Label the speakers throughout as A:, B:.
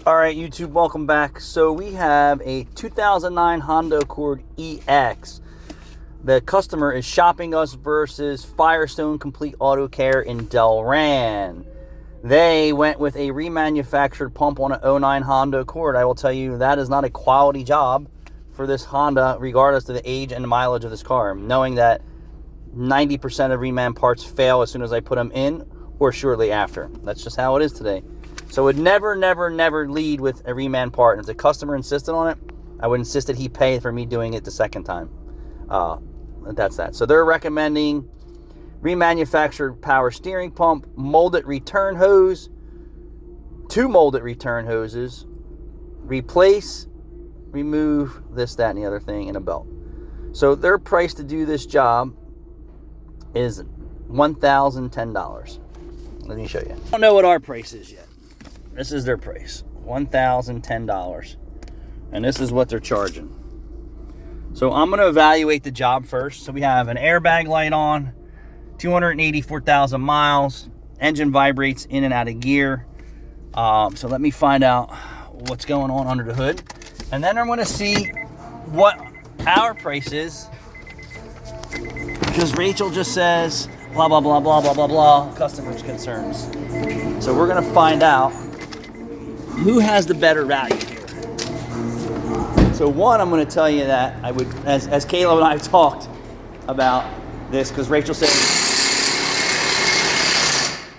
A: All right, YouTube, welcome back. So we have a 2009 Honda Accord EX. The customer is shopping us versus Firestone Complete Auto Care in Delran. They went with a remanufactured pump on an 09 Honda Accord. I will tell you that is not a quality job for this Honda, regardless of the age and the mileage of this car. Knowing that 90% of reman parts fail as soon as I put them in or shortly after. That's just how it is today. So I would never lead with a reman part. And if the customer insisted on it, I would insist that he pay for me doing it the second time. That's that. So they're recommending remanufactured power steering pump, molded return hose, 2 molded return hoses, replace, remove this, that, and the other thing, and a belt. So their price to do this job is $1,010. Let me show you. I don't know what our price is yet. This is their price, $1,010. And this is what they're charging. So I'm going to evaluate the job first. So we have an airbag light on, 284,000 miles, engine vibrates in and out of gear. So let me find out what's going on under the hood. And then I'm going to see what our price is. Because Rachel just says, blah, blah, blah, blah, blah, blah, blah, customer's concerns. So we're going to find out who has the better value here. So one, I'm going to tell you that I would, as Caleb and I talked about this, because Rachel said,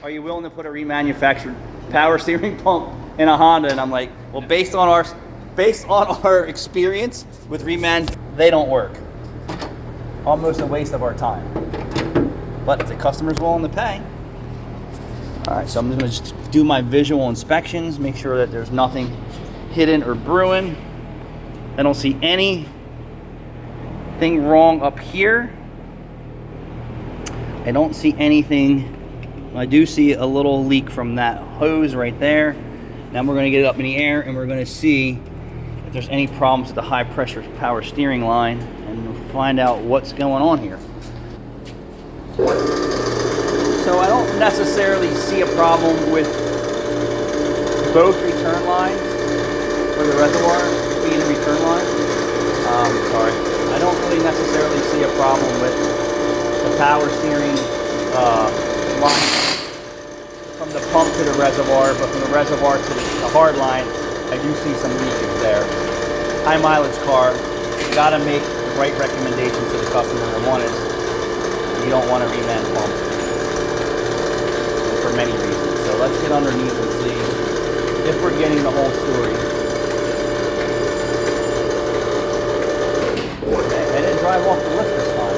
A: are you willing to put a remanufactured power steering pump in a Honda? And I'm like, well, based on our experience with reman, they don't work. Almost a waste of our time. But if the customer's willing to pay. All right, so I'm going to just do my visual inspections, make sure that there's nothing hidden or brewing. I don't see anything wrong up here. I don't see anything. I do see a little leak from that hose right there. Now we're going to get it up in the air and we're going to see if there's any problems with the high pressure power steering line and we'll find out what's going on here. So I don't necessarily see a problem with both return lines for the reservoir being a return line. I don't really necessarily see a problem with the power steering line from the pump to the reservoir, but from the reservoir to the hard line, I do see some leakage there. High mileage car, you gotta make the right recommendations to the customer. And one is, you don't want a reman pump for many reasons. So let's get underneath and see if we're getting the whole story. Okay, I didn't drive off the lift this time.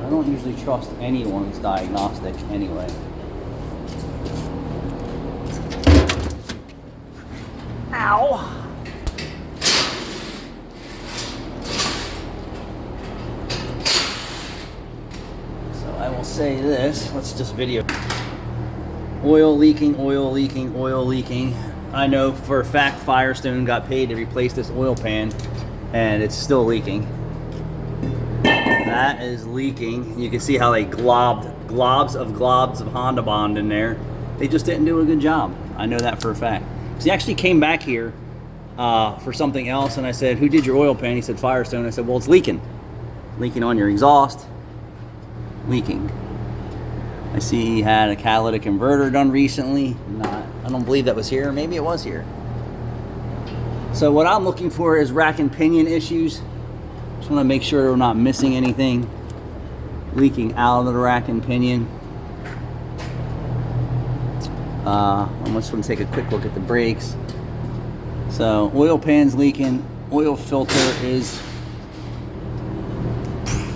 A: I don't usually trust anyone's diagnostic anyway. Ow! So I will say this, let's just video. Oil leaking, oil leaking, oil leaking. I know for a fact Firestone got paid to replace this oil pan and it's still leaking. That is leaking. You can see how they globs of Honda Bond in there. They just didn't do a good job. I know that for a fact. So he actually came back here for something else, and I said, who did your oil pan? He said, Firestone. I said, well, it's leaking. Leaking on your exhaust. Leaking. I see he had a catalytic converter done recently. I don't believe that was here. Maybe it was here. So what I'm looking for is rack and pinion issues. Just want to make sure we're not missing anything leaking out of the rack and pinion. I'm just going to take a quick look at the brakes. So oil pan's leaking. Oil filter is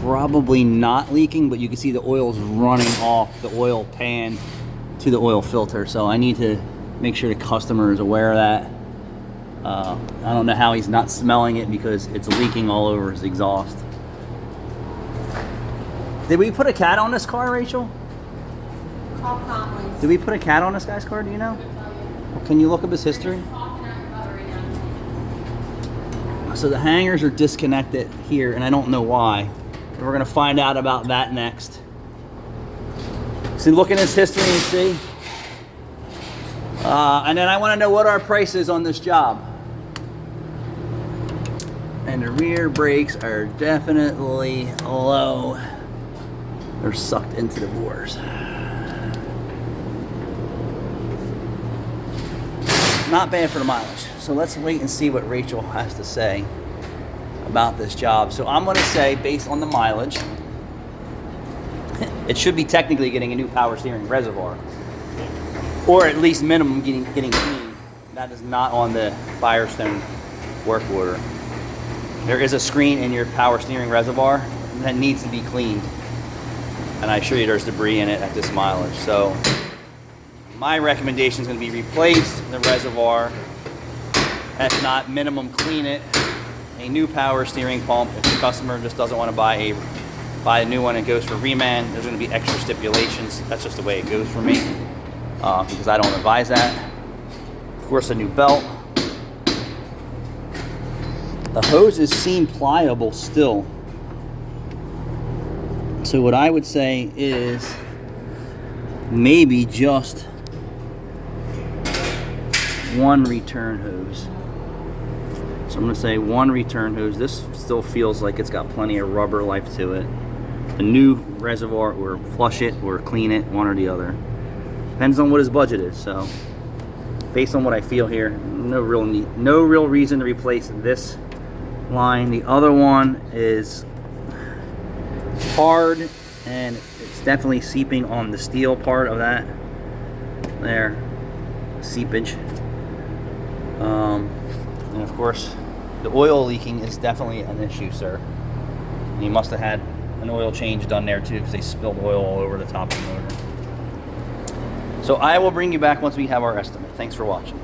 A: probably not leaking, but you can see the oil's running off the oil pan to the oil filter. So I need to make sure the customer is aware of that. I don't know how he's not smelling it because it's leaking all over his exhaust. Did we put a cat on this car, Rachel? Did we put a cat on this guy's car, do you know? Can you look up his history? So the hangers are disconnected here, and I don't know why. And we're gonna find out about that next. See, look in this history and see. And then I wanna know what our price is on this job. And the rear brakes are definitely low. They're sucked into the bores. Not bad for the mileage. So let's wait and see what Rachel has to say about this job. So I'm gonna say, based on the mileage, it should be technically getting a new power steering reservoir, or at least minimum getting clean. That is not on the Firestone work order. There is a screen in your power steering reservoir that needs to be cleaned, and I assure you there's debris in it at this mileage. So my recommendation is going to be replace the reservoir. If not, minimum clean it. A new power steering pump. If the customer just doesn't want to buy a new one and goes for reman, there's going to be extra stipulations. That's just the way it goes for me, because I don't advise that. Of course, a new belt. The hoses seem pliable still. So what I would say is maybe just one return hose. So I'm going to say one return hose. This still feels like it's got plenty of rubber life to it. A new reservoir, or flush it or clean it, one or the other. Depends on what his budget is. So based on what I feel here, no real reason to replace this line. The other one is hard, and it's definitely seeping on the steel part of that there, seepage. And of course, the oil leaking is definitely an issue, sir. And you must have had an oil change done there too, because they spilled oil all over the top of the motor. So I will bring you back once we have our estimate. Thanks for watching.